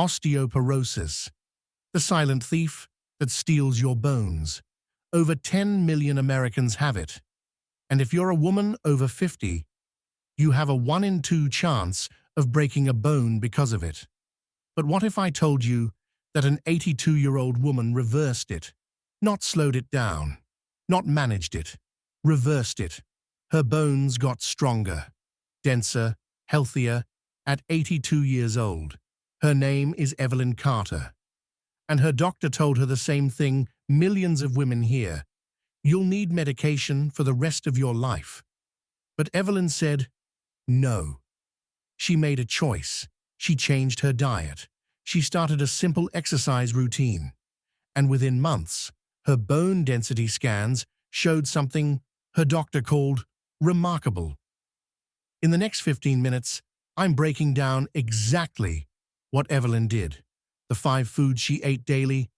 Osteoporosis, the silent thief that steals your bones. Over 10 million Americans have it. And if you're a woman over 50, you have a 1 in 2 chance of breaking a bone because of it. But what if I told you that an 82-year-old woman reversed it? Not slowed it down, not managed it, reversed it. Her bones got stronger, denser, healthier at 82 years old. Her name is Evelyn Carter. And her doctor told her the same thing millions of women hear. You'll need medication for the rest of your life. But Evelyn said no. She made a choice. She changed her diet. She started a simple exercise routine. And within months, her bone density scans showed something her doctor called remarkable. In the next 15 minutes, I'm breaking down exactly what Evelyn did, the 5 foods she ate daily,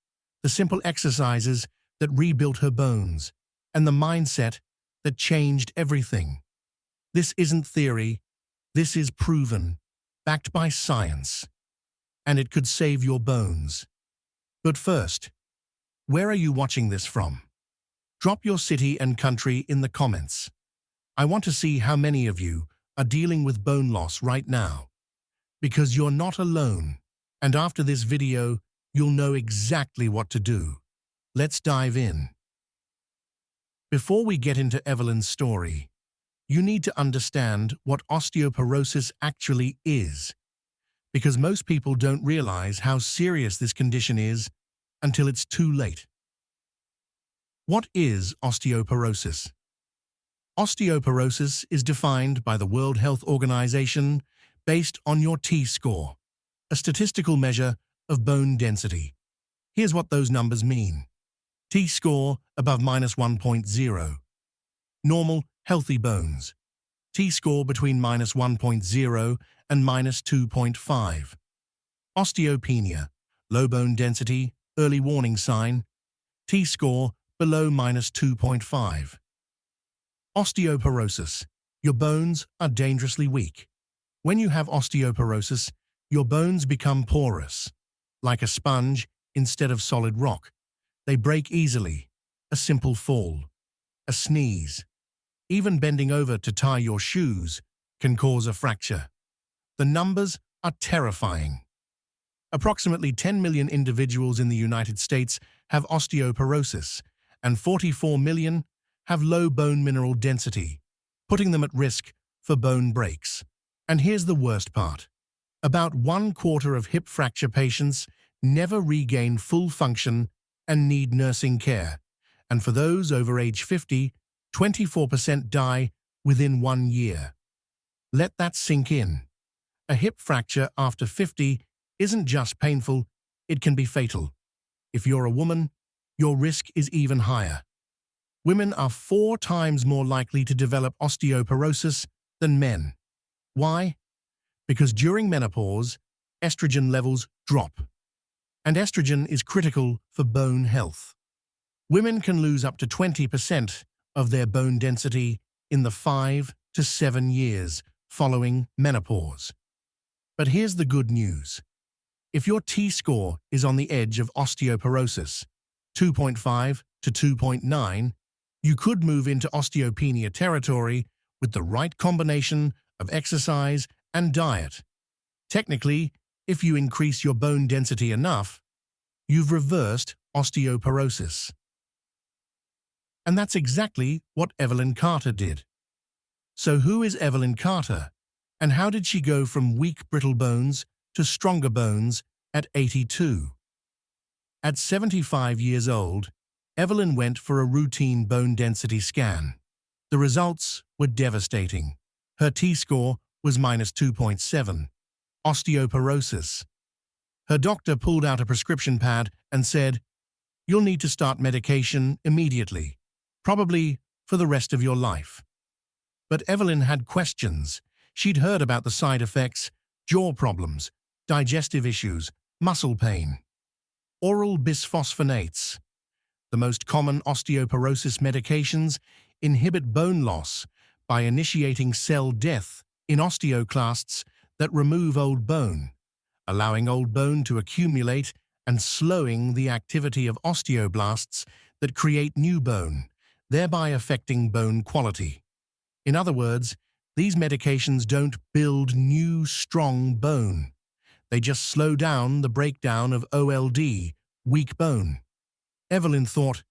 the simple exercises that rebuilt her bones, and the mindset that changed everything. This isn't theory, this is proven, backed by science, and it could save your bones. But first, where are you watching this from? Drop your city and country in the comments. I want to see how many of you are dealing with bone loss right now. Because you're not alone, and after this video, you'll know exactly what to do. Let's dive in. Before we get into Evelyn's story, you need to understand what osteoporosis actually is, because most people don't realize how serious this condition is until it's too late. What is osteoporosis? Osteoporosis is defined by the World Health Organization based on your T-score, a statistical measure of bone density. Here's what those numbers mean. T-score above -1.0. Normal, healthy bones. T-score between -1.0 and -2.5. Osteopenia, low bone density, early warning sign. T-score below -2.5. Osteoporosis. Your bones are dangerously weak. When you have osteoporosis, your bones become porous, like a sponge instead of solid rock. They break easily. A simple fall, a sneeze, even bending over to tie your shoes can cause a fracture. The numbers are terrifying. Approximately 10 million individuals in the United States have osteoporosis, and 44 million have low bone mineral density, putting them at risk for bone breaks. And here's the worst part. About 1/4 of hip fracture patients never regain full function and need nursing care. And for those over age 50, 24% die within 1 year. Let that sink in. A hip fracture after 50 isn't just painful, it can be fatal. If you're a woman, your risk is even higher. Women are 4 times more likely to develop osteoporosis than men. Why? Because during menopause, estrogen levels drop. And estrogen is critical for bone health. Women can lose up to 20% of their bone density in the 5 to 7 years following menopause. But here's the good news. If your T-score is on the edge of osteoporosis, 2.5 to 2.9, you could move into osteopenia territory with the right combination of exercise and diet. Technically, if you increase your bone density enough, you've reversed osteoporosis. And that's exactly what Evelyn Carter did. So who is Evelyn Carter, and how did she go from weak, brittle bones to stronger bones at 82? At 75 years old, Evelyn went for a routine bone density scan. The results were devastating. Her T-score was -2.7, osteoporosis. Her doctor pulled out a prescription pad and said, "You'll need to start medication immediately, probably for the rest of your life." But Evelyn had questions. She'd heard about the side effects, jaw problems, digestive issues, muscle pain. Oral bisphosphonates, the most common osteoporosis medications, inhibit bone loss by initiating cell death in osteoclasts that remove old bone. allowing old bone to accumulate and slowing the activity of osteoblasts that create new bone, thereby affecting bone quality. In other words, these medications don't build new, strong bone. They just slow down the breakdown of OLD, weak bone. Evelyn thought,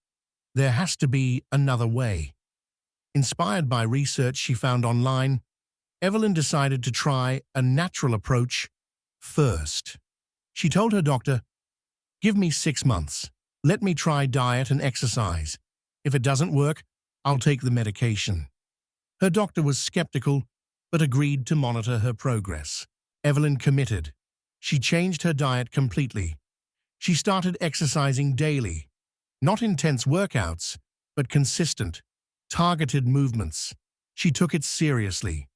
there has to be another way. Inspired by research she found online, Evelyn decided to try a natural approach first. She told her doctor, "Give me 6 months. Let me try diet and exercise. If it doesn't work, I'll take the medication." Her doctor was skeptical, but agreed to monitor her progress. Evelyn committed. She changed her diet completely. She started exercising daily. Not intense workouts, but consistent, targeted movements. She took it seriously.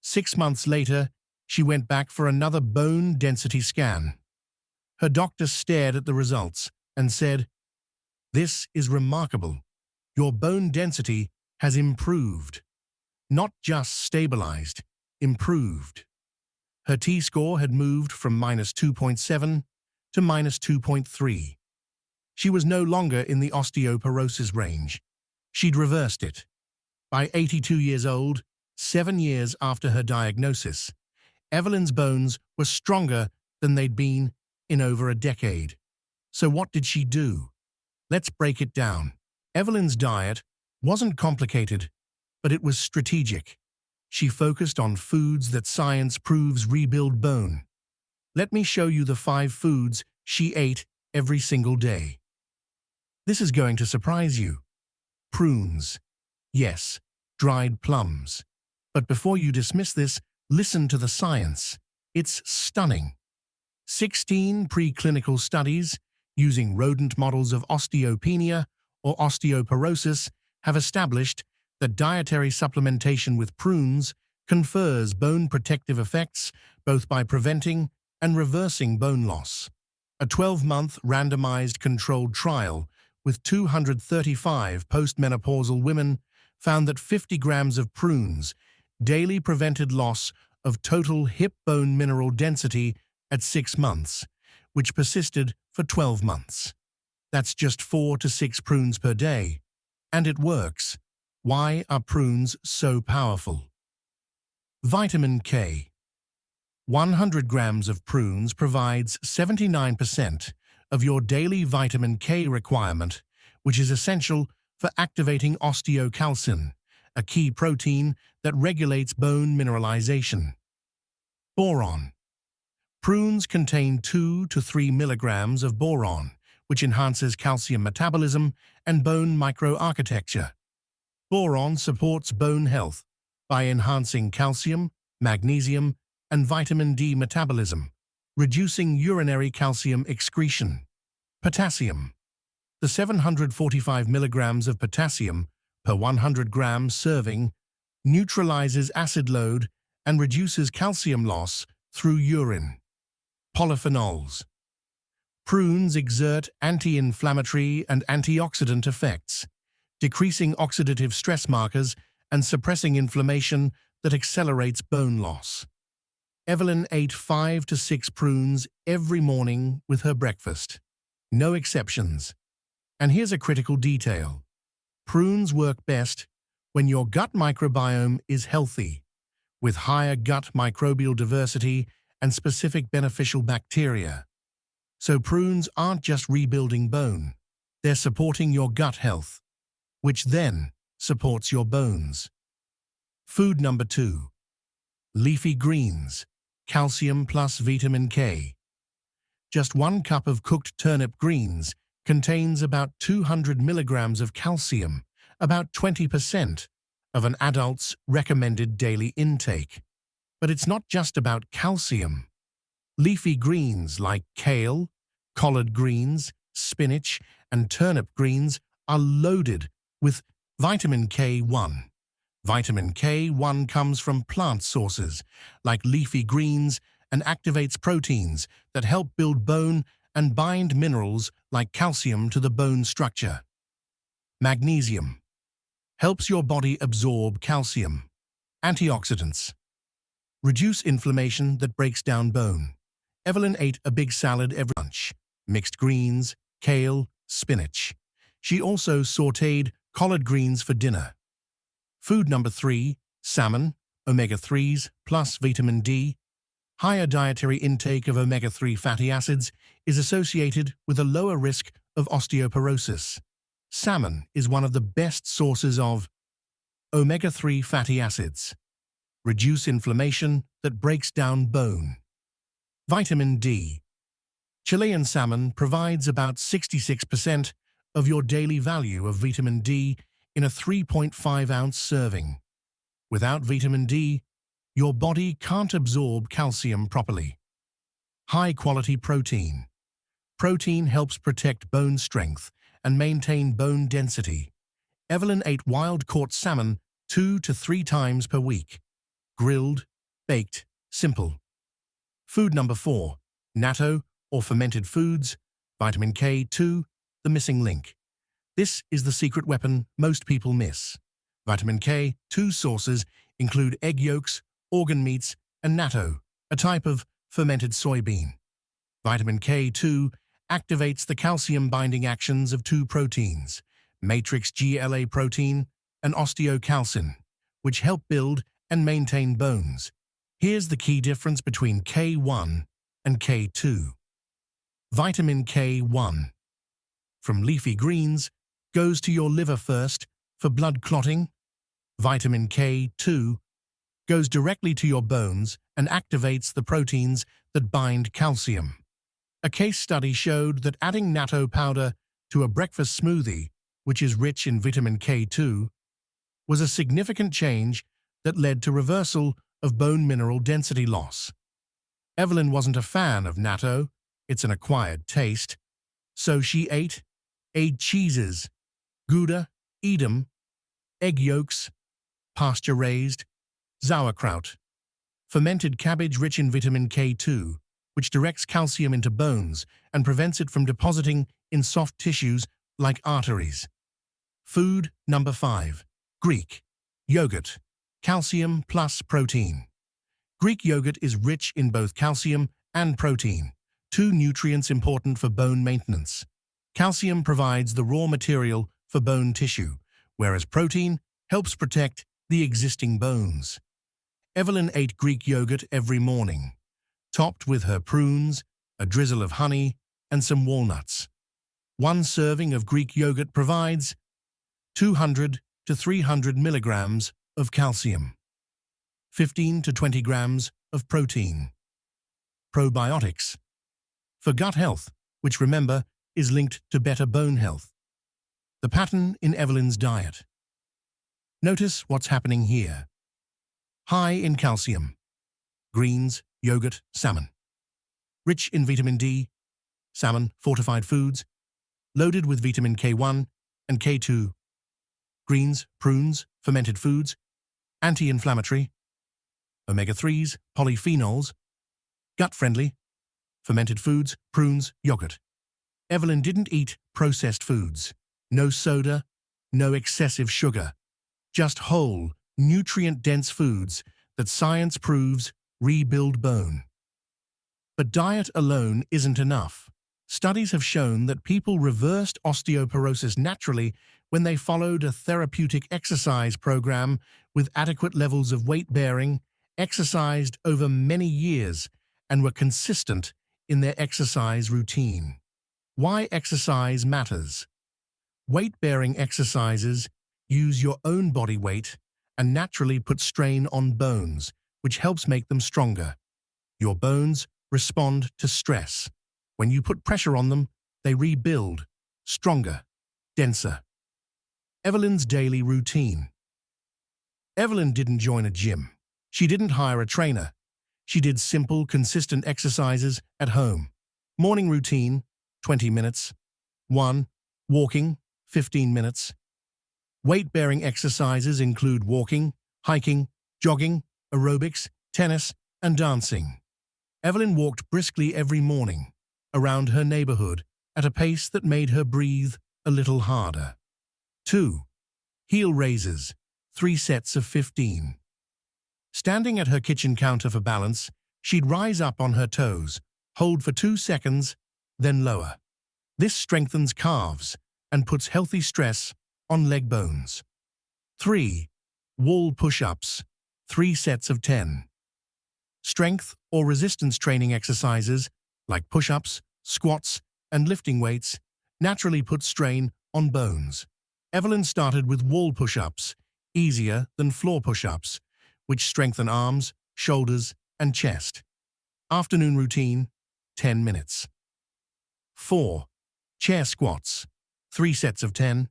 6 months later, she went back for another bone density scan. Her doctor stared at the results and said, "This is remarkable. Your bone density has improved. Not just stabilized, improved." Her T-score had moved from -2.7 to -2.3. She was no longer in the osteoporosis range. She'd reversed it. By 82 years old, 7 years after her diagnosis, Evelyn's bones were stronger than they'd been in over a decade. So what did she do? Let's break it down. Evelyn's diet wasn't complicated, but it was strategic. She focused on foods that science proves rebuild bone. Let me show you the 5 foods she ate every single day. This is going to surprise you. Prunes. Yes, dried plums. But before you dismiss this, listen to the science. It's stunning. 16 preclinical studies using rodent models of osteopenia or osteoporosis have established that dietary supplementation with prunes confers bone protective effects both by preventing and reversing bone loss. A 12-month randomized controlled trial with 235 postmenopausal women found that 50 grams of prunes daily prevented loss of total hip bone mineral density at 6 months, which persisted for 12 months. That's just 4 to 6 prunes per day. And it works. Why are prunes so powerful? Vitamin K. 100 grams of prunes provides 79% of your daily vitamin K requirement, which is essential for activating osteocalcin, a key protein that regulates bone mineralization. Boron. Prunes contain 2 to 3 milligrams of boron, which enhances calcium metabolism and bone microarchitecture. Boron supports bone health by enhancing calcium, magnesium, and vitamin D metabolism, reducing urinary calcium excretion. Potassium. The 745 milligrams of potassium per 100 grams serving neutralizes acid load and reduces calcium loss through urine. Polyphenols. Prunes exert anti-inflammatory and antioxidant effects, decreasing oxidative stress markers and suppressing inflammation that accelerates bone loss. Evelyn ate 5 to 6 prunes every morning with her breakfast. No exceptions. And here's a critical detail. Prunes work best when your gut microbiome is healthy, with higher gut microbial diversity and specific beneficial bacteria. So prunes aren't just rebuilding bone, they're supporting your gut health, which then supports your bones. Food number 2. Leafy greens, calcium plus vitamin K. Just 1 cup of cooked turnip greens contains about 200 milligrams of calcium, about 20% of an adult's recommended daily intake. But it's not just about calcium. Leafy greens like kale, collard greens, spinach, and turnip greens are loaded with vitamin K1. Vitamin K1 comes from plant sources like leafy greens and activates proteins that help build bone and bind minerals like calcium to the bone structure. Magnesium helps your body absorb calcium. Antioxidants reduce inflammation that breaks down bone. Evelyn ate a big salad every lunch, mixed greens, kale, spinach. She also sautéed collard greens for dinner. Food number 3, salmon, omega-3s plus vitamin D. Higher dietary intake of omega-3 fatty acids is associated with a lower risk of osteoporosis. Salmon is one of the best sources of omega-3 fatty acids. Reduce inflammation that breaks down bone. Vitamin D. Chilean salmon provides about 66% of your daily value of vitamin D in a 3.5-ounce serving. Without vitamin D, your body can't absorb calcium properly. High-quality protein. Protein helps protect bone strength and maintain bone density. Evelyn ate wild-caught salmon 2 to 3 times per week. Grilled, baked, simple. Food number 4, natto or fermented foods, vitamin K2, the missing link. This is the secret weapon most people miss. Vitamin K2 sources include egg yolks, organ meats, and natto, a type of fermented soybean. Vitamin K2 activates the calcium-binding actions of 2 proteins, matrix GLA protein and osteocalcin, which help build and maintain bones. Here's the key difference between K1 and K2. Vitamin K1 from leafy greens goes to your liver first for blood clotting. Vitamin K2 goes directly to your bones and activates the proteins that bind calcium. A case study showed that adding natto powder to a breakfast smoothie, which is rich in vitamin K2, was a significant change that led to reversal of bone mineral density loss. Evelyn wasn't a fan of natto, it's an acquired taste, so she ate cheeses, Gouda, Edam, egg yolks, pasture-raised, sauerkraut, fermented cabbage rich in vitamin K2, which directs calcium into bones and prevents it from depositing in soft tissues like arteries. Food number 5, Greek yogurt, calcium plus protein. Greek yogurt is rich in both calcium and protein, 2 nutrients important for bone maintenance. Calcium provides the raw material for bone tissue, whereas protein helps protect the existing bones. Evelyn ate Greek yogurt every morning, topped with her prunes, a drizzle of honey, and some walnuts. 1 serving of Greek yogurt provides 200 to 300 milligrams of calcium, 15 to 20 grams of protein. Probiotics. For gut health, which remember is linked to better bone health. The pattern in Evelyn's diet. Notice what's happening here. High in calcium. Greens, yogurt, salmon. Rich in vitamin D, salmon, fortified foods, loaded with vitamin K1 and K2. Greens, prunes, fermented foods, anti-inflammatory, omega-3s, polyphenols, gut-friendly, fermented foods, prunes, yogurt. Evelyn didn't eat processed foods. No soda, no excessive sugar. Just whole, nutrient-dense foods that science proves rebuild bone. But diet alone isn't enough. Studies have shown that people reversed osteoporosis naturally when they followed a therapeutic exercise program with adequate levels of weight-bearing, exercised over many years, and were consistent in their exercise routine. Why exercise matters. Weight-bearing exercises use your own body weight and naturally put strain on bones, which helps make them stronger. Your bones respond to stress. When you put pressure on them, they rebuild, stronger, denser. Evelyn's daily routine. Evelyn didn't join a gym. She didn't hire a trainer. She did simple, consistent exercises at home. Morning routine, 20 minutes. 1. Walking, 15 minutes. Weight-bearing exercises include walking, hiking, jogging, aerobics, tennis, and dancing. Evelyn walked briskly every morning, around her neighborhood, at a pace that made her breathe a little harder. 2. Heel raises, 3 sets of 15. Standing at her kitchen counter for balance, she'd rise up on her toes, Hold for 2 seconds, then lower. This strengthens calves and puts healthy stress on leg bones. 3. Wall push-ups, 3 sets of 10. Strength or resistance training exercises like push-ups, squats, and lifting weights naturally put strain on bones. Evelyn started with wall push-ups, easier than floor push-ups, which strengthen arms, shoulders, and chest. Afternoon routine, 10 minutes. 4. Chair squats, 3 sets of 10.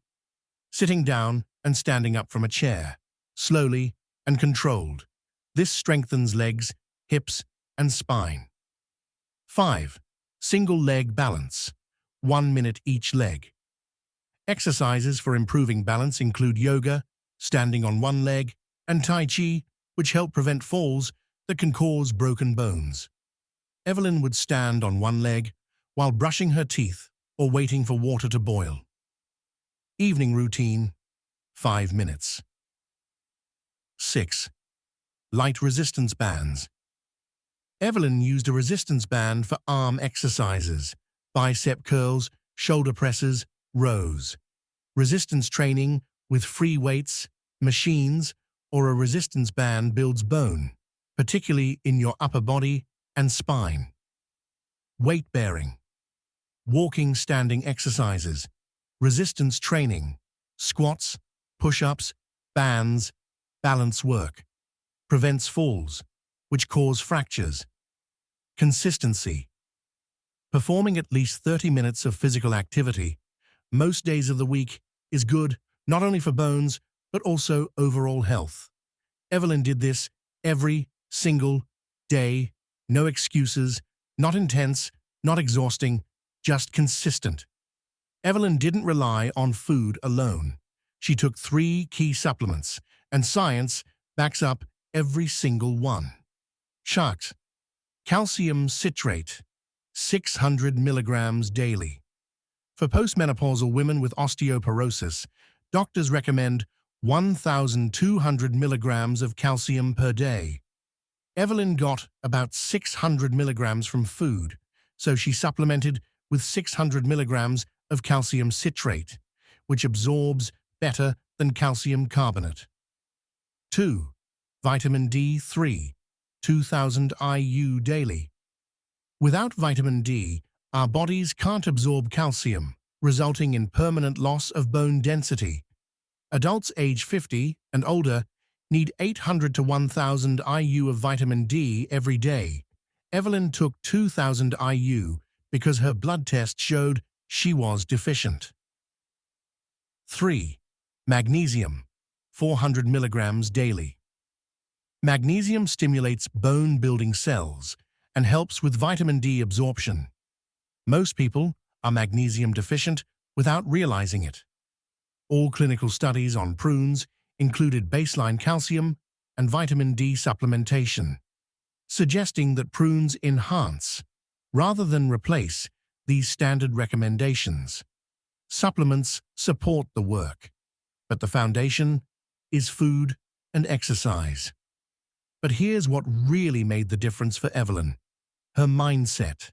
Sitting down and standing up from a chair, slowly and controlled. This strengthens legs, hips, and spine. 5. Single leg balance, 1 minute each leg. Exercises for improving balance include yoga, standing on one leg, and Tai Chi, which help prevent falls that can cause broken bones. Evelyn would stand on one leg while brushing her teeth or waiting for water to boil. Evening routine, 5 minutes. 6. Light resistance bands. Evelyn used a resistance band for arm exercises, bicep curls, shoulder presses, rows. Resistance training with free weights, machines, or a resistance band builds bone, particularly in your upper body and spine. Weight bearing. Walking, standing exercises, resistance training, squats, push-ups, bands, balance work. Prevents falls, which cause fractures. Consistency. Performing at least 30 minutes of physical activity most days of the week is good not only for bones, but also overall health. Evelyn did this every single day, no excuses, not intense, not exhausting, just consistent. Evelyn didn't rely on food alone. She took 3 key supplements, and science backs up every single one. Sharks. Calcium citrate, 600 milligrams daily. For postmenopausal women with osteoporosis, doctors recommend 1,200 milligrams of calcium per day. Evelyn got about 600 milligrams from food, so she supplemented with 600 milligrams of calcium citrate, which absorbs better than calcium carbonate. 2. Vitamin D3, 2,000 IU daily. Without vitamin D, our bodies can't absorb calcium, resulting in permanent loss of bone density. Adults age 50 and older need 800 to 1,000 IU of vitamin D every day. Evelyn took 2,000 IU because her blood test showed she was deficient. 3. Magnesium, 400 milligrams daily. Magnesium stimulates bone-building cells and helps with vitamin D absorption. Most people are magnesium deficient without realizing it. All clinical studies on prunes included baseline calcium and vitamin D supplementation, suggesting that prunes enhance, rather than replace, these standard recommendations. Supplements support the work, but the foundation is food and exercise. But here's what really made the difference for Evelyn: her mindset.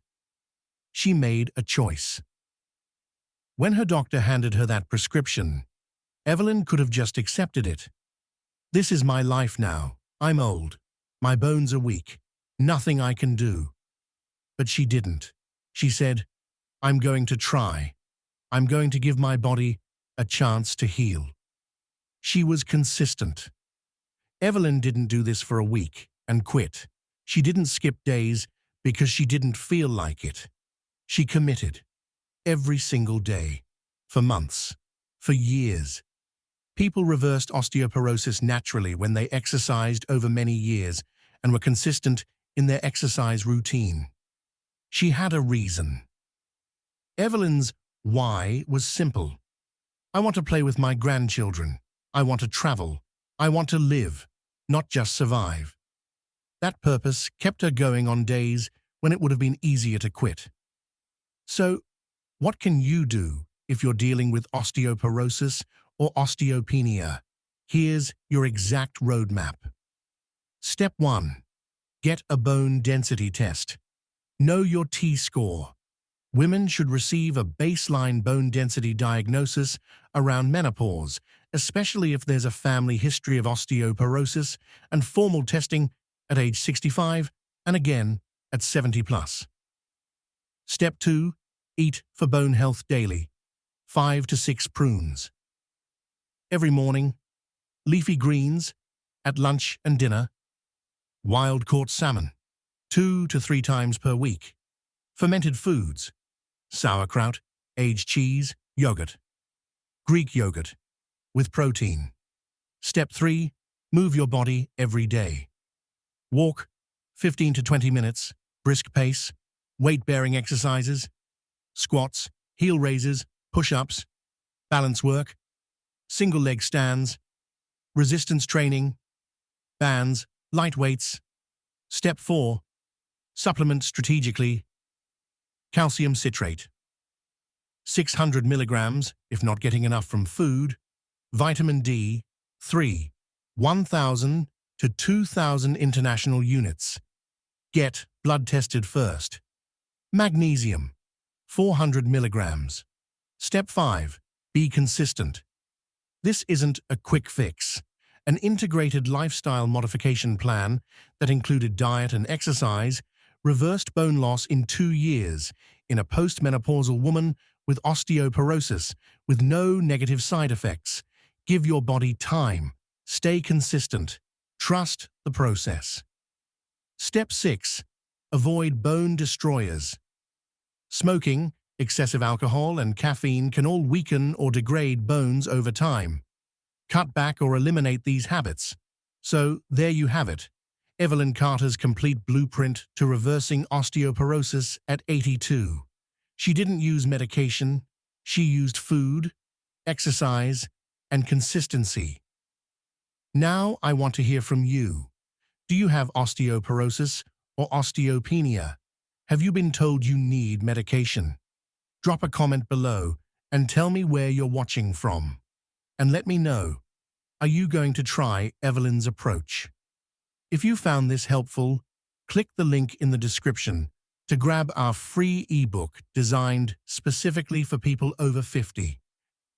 She made a choice. When her doctor handed her that prescription, Evelyn could have just accepted it. This is my life now. I'm old. My bones are weak. Nothing I can do. But she didn't. She said, I'm going to try. I'm going to give my body a chance to heal. She was consistent. Evelyn didn't do this for a week and quit. She didn't skip days because she didn't feel like it. She committed. Every single day. For months. For years. People reversed osteoporosis naturally when they exercised over many years and were consistent in their exercise routine. She had a reason. Evelyn's why was simple. I want to play with my grandchildren. I want to travel. I want to live, not just survive. That purpose kept her going on days when it would have been easier to quit. So, what can you do if you're dealing with osteoporosis or osteopenia? Here's your exact roadmap. Step 1. Get a bone density test. Know your T-score. Women should receive a baseline bone density diagnosis around menopause, especially if there's a family history of osteoporosis, and formal testing at age 65 and again at 70 plus. Step 2. Eat for bone health daily. 5 to 6 prunes. Every morning, leafy greens, at lunch and dinner, wild-caught salmon, 2 to 3 times per week. Fermented foods, sauerkraut, aged cheese, yogurt. Greek yogurt, with protein. Step 3. Move your body every day. Walk, 15 to 20 minutes, brisk pace, weight-bearing exercises, squats, heel raises, push-ups, balance work, single leg stands, resistance training, bands, light weights. Step 4. Supplement strategically. Calcium citrate, 600 milligrams if not getting enough from food. Vitamin D, 1,000 to 2,000 international units. Get blood tested first. Magnesium, 400 milligrams. Step 5. Be consistent. This isn't a quick fix. An integrated lifestyle modification plan that included diet and exercise reversed bone loss in 2 years in a postmenopausal woman with osteoporosis with no negative side effects. Give your body time. Stay consistent. Trust the process. Step 6. Avoid bone destroyers. Smoking, excessive alcohol, and caffeine can all weaken or degrade bones over time. Cut back or eliminate these habits. So, there you have it. Evelyn Carter's complete blueprint to reversing osteoporosis at 82. She didn't use medication. She used food, exercise, and consistency. Now I want to hear from you. Do you have osteoporosis or osteopenia? Have you been told you need medication? Drop a comment below and tell me where you're watching from. And let me know, are you going to try Evelyn's approach? If you found this helpful, click the link in the description to grab our free ebook designed specifically for people over 50.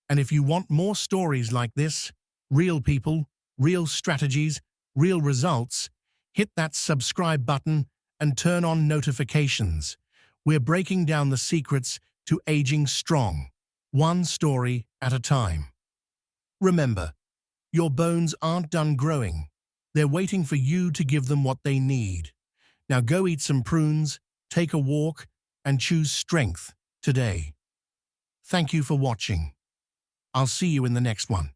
And if you want more stories like this, real people, real strategies, real results, hit that subscribe button and turn on notifications. We're breaking down the secrets to aging strong, one story at a time. Remember, your bones aren't done growing. They're waiting for you to give them what they need. Now go eat some prunes, take a walk, and choose strength today. Thank you for watching. I'll see you in the next one.